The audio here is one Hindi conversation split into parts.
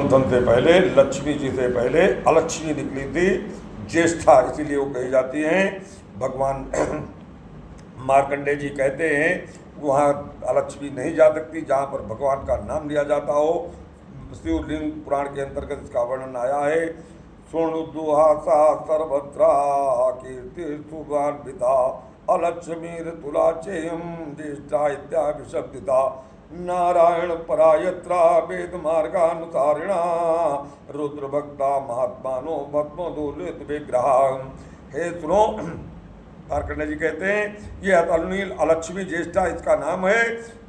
धन से पहले लक्ष्मी जी से पहले अलक्ष्मी निकली थी, ज्येष्ठा, इसीलिए वो कही जाती हैं। भगवान मार्कंडेय जी कहते हैं वहाँ अलक्ष्मी नहीं जा सकती जहाँ पर भगवान का नाम लिया जाता हो। शिवलिंग पुराण के अंतर्गत इसका वर्णन आया है। सुणु दुहासा सर्वत्रा कीर्ति सुगान्विता अलक्ष्मीर तुलाचेयम ज्येष्ठा इत्याभिशब्दिता नारायण परायत्रा वेद मार्गानुसारिणा रुद्र भक्ता महात्मानो भस्मोदोलित विग्रह। हे सुनो, मार्कंडेय जी कहते हैं ये अतुलनील अलक्ष्मी ज्येष्ठा इसका नाम है।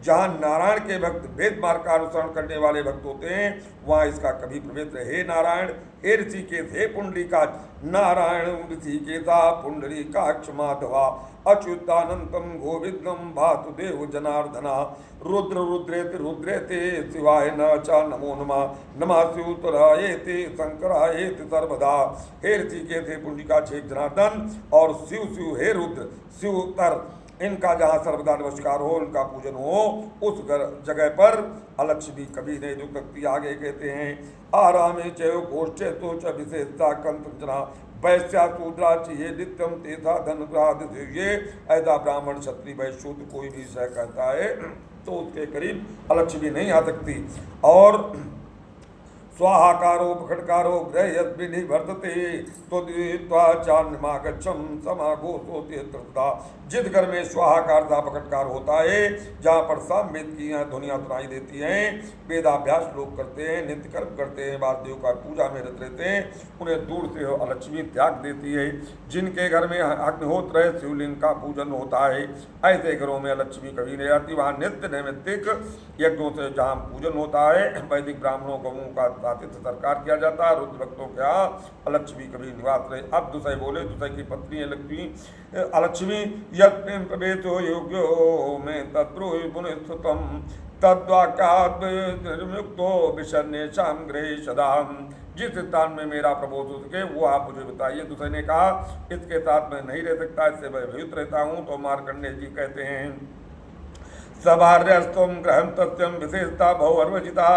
जहाँ नारायण के भक्त वेद मार्ग का अनुसरण करने वाले भक्त होते हैं वहाँ इसका कभी प्रवेश है। हे नारायण, हे ऋषिकेश, हे पुंडरीकाक्ष, नारायण ऋषिकेशा पुंडरीकाक्ष माधवा अच्युतानंतम गोविंदम भासुदेव जनार्दना रुद्र रुद्रेति रुद्रेति शिवाय न च नमो नमः नमः शिवतरायेति शंकरायेति सर्वदा। हे ऋषिकेश, हे पुंडरीकाक्ष, हे जनार्दन, और शिव शिव हे रुद्र शिवतर, इनका जहाँ सर्वदा नमस्कार हो, इनका पूजन हो, उस जगह पर अलक्ष्मी कभी नहीं रुक सकती। आगे कहते हैं आरामे चयो गोष्ठे तो च विशेषता कंतना वैश्या शूद्रा चाहिए नित्यम तेथा धन ये। ऐसा ब्राह्मण क्षत्रिय वैश्य शूद्र कोई भी विषय करता है तो उसके करीब अलक्ष्मी नहीं आ सकती। और स्वाहाकारो पखटकारो ग्रह यद्विधि वर्तते त्वाचान्यमागच्छम समागोसोते तृप्ता। जिस घर में स्वाहाकार का पखटकार होता है, जहाँ पर साम वेद की ध्वनियाँ सुनाई देती हैं, वेदाभ्यास लोग करते हैं, नित्य कर्म करते हैं, वासुदेव का पूजा में रत रहते हैं, उन्हें दूर से अलक्ष्मी त्याग देती है। जिनके घर में अग्निहोत्र है, शिवलिंग का पूजन होता है, ऐसे घरों में अलक्ष्मी कभी नहीं आती। वहाँ नित्य नैमित्तिक यज्ञों से जहाँ पूजन होता है, वैदिक ब्राह्मणों गौओं का आतिथ्य सत्कार किया जाता है, रुद्र भक्तों के यहाँ अलक्ष्मी कभी निवास रहे। अब दुसै बोले, दुसै की पत्नी है लक्ष्मी अलक्ष्मी यत् प्रेम प्रवेशो योग्यो में तद्रोहि पुनस्तुतम तद्वाक्यात् निर्मुक्तो विषन्नेषां गृहे सदा। जिस स्थान में मेरा प्रबोध हो सके वो आप मुझे बताइए। दूसरे ने कहा इसके साथ मैं नहीं रह सकता, इससे मैं भयभीत रहता हूँ। तो मार्कंडेय जी कहते हैं सभार्यस्तम ग्रहण तथ्यम विशेषता भवर्वजिता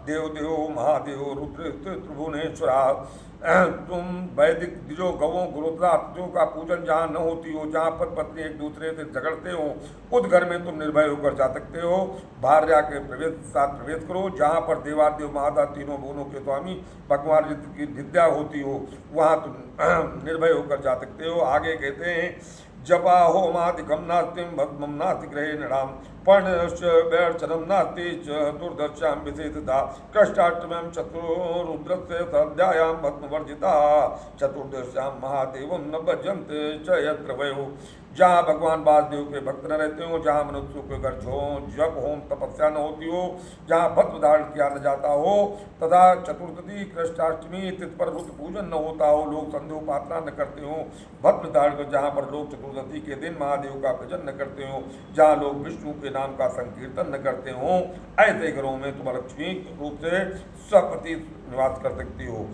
देव देव महादेव रुद्र त्रिभुवनेश्वरा। तुम वैदिक जो गवों गुरुद्रात्रियों का पूजन जहाँ न होती हो, जहाँ पर पत्नी एक दूसरे से झगड़ते हो, उस घर में तुम निर्भय होकर जा सकते हो। भार्या के साथ प्रवेश करो। जहाँ पर देवादेव महादा तीनों भुवनों के स्वामी भगवान की विद्या होती हो, वहाँ तुम निर्भय होकर जा सकते हो। आगे कहते हैं जपा होमादिकम नास्तिम भस्मम नास्ति ग्रहे नृणाम पर्णश्चरम नास्ति चतुर्दश्यां विशेषता कष्टाष्टम्यां चतुरुद्रस्य सध्यायां भस्मवर्जिता चतुर्दश्यां महादेवं न भजन्ते च यत्र वयो। जहाँ भगवान वासुदेव के भक्त न रहते हो, जहाँ मनुष्यों के घर जप होम तपस्या न होती हो, जहाँ भस्म धारण किया न जाता हो, तथा चतुर्थी कृष्णाष्टमी तिथि पर रुद्र पूजन न होता हो, लोग संध्योपासना न करते हो, भस्म धारण कर जहाँ पर लोग चतुर्दशी के दिन महादेव का भजन न करते हो, जहाँ लोग विष्णु के नाम का संकीर्तन न करते हो, ऐसे घरों में तुम लक्ष्मी रूप से सपति निवास कर सकती हो।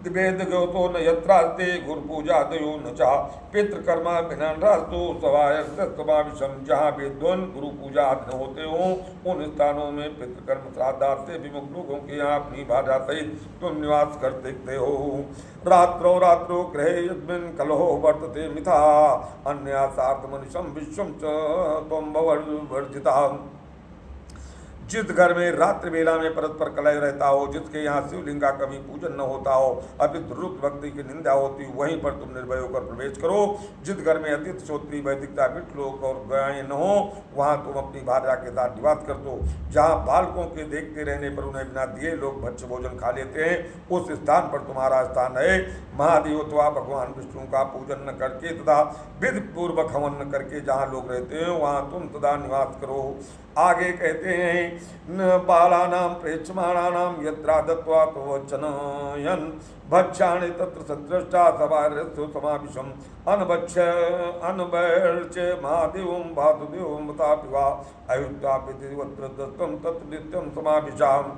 वेद तो न यत्रास्ते गुरु पूजा दयो न चा पितृकर्मा भिन्नरास्तु सवायसम। जहाँ वेदोन गुरु पूजा आदि न होते हो, उन स्थानों में पितृकर्म श्राद्धार्थ से विमुख लोगों के यहाँ अपनी भाषा सहित तुम निवास कर सकते हो। रात्रो रात्रो ग्रहे यस्मिन् कलहो वर्तते मिथा अन्यासार्थ मनुष्यम विश्वम च त्वं वर्जिता। जिस घर में रात्रि वेला में परस्पर कलह रहता हो, जिसके यहाँ शिवलिंग का कभी पूजन न होता हो, अभी ध्रुत भक्ति की निंदा होती, वहीं पर तुम निर्भय होकर प्रवेश करो। जिस घर में अतिथि श्रोत्री वैदिकता विट लोग और गायें न हो, वहाँ तुम अपनी भार्या के साथ निवास कर दो। जहाँ बालकों के देखते रहने पर उन्हें बिना दिए लोग भक्ष्य भोजन खा लेते हैं, उस स्थान पर तुम्हारा स्थान है। महादेव अथवा भगवान विष्णु का पूजन न करके तथा विधि पूर्वक हवन न करके जहाँ लोग रहते हैं, वहाँ तुम सदा निवास करो। आगे कहते हैं न बालानां प्रेक्षमाणानां यत्रा दत्वा तो वचनयन् भक्ष्याणि तत्र सदृष्टा सवार्यस्तु समाविशम् अनवैर्चे महादेवं वासुदेवं मतापि वा अयुक्तापि दत्तं तत्र नित्यं समाविशाम्।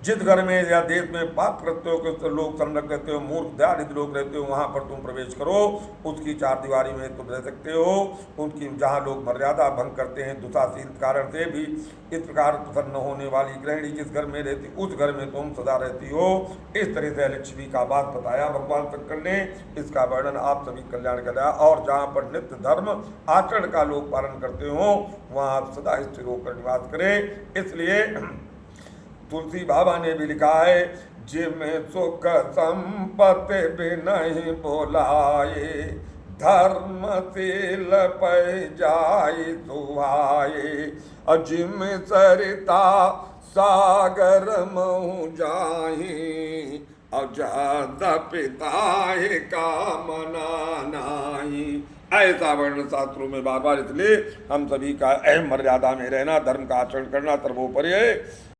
जिस घर में या देश में पाप कृत्यों के लोग संलग्न रहते हो, मूर्ख दयानिधि लोग रहते हो, वहाँ पर तुम प्रवेश करो, उसकी चार दीवारी में तुम रह सकते हो। उनकी जहाँ लोग मर्यादा भंग करते हैं दुशासील कारण से भी इस प्रकार प्रसन्न होने वाली गृहिणी जिस घर में रहती उस घर में तुम सदा रहती हो। इस तरह से लक्ष्मी का बात बताया भगवान शंकर ने। इसका वर्णन आप सभी कल्याण कराया। और जहाँ पर नित्य धर्म आचरण का लोग पालन करते हो वहाँ आप सदा स्थिर होकर निवास करें। इसलिए तुलसी बाबा ने भी लिखा है, जिमें सुख संपत्ति भी नहीं बोलाए, धर्मशील पै जाए सुहाए, अजिम सरिता सागर महु जाही, अजाद पिताए का मना नाही। ऐसा वर्ण शास्त्रों में बार बार, इसलिए हम सभी का अहम मर्यादा में रहना, धर्म का आचरण करना सर्वोपरि है।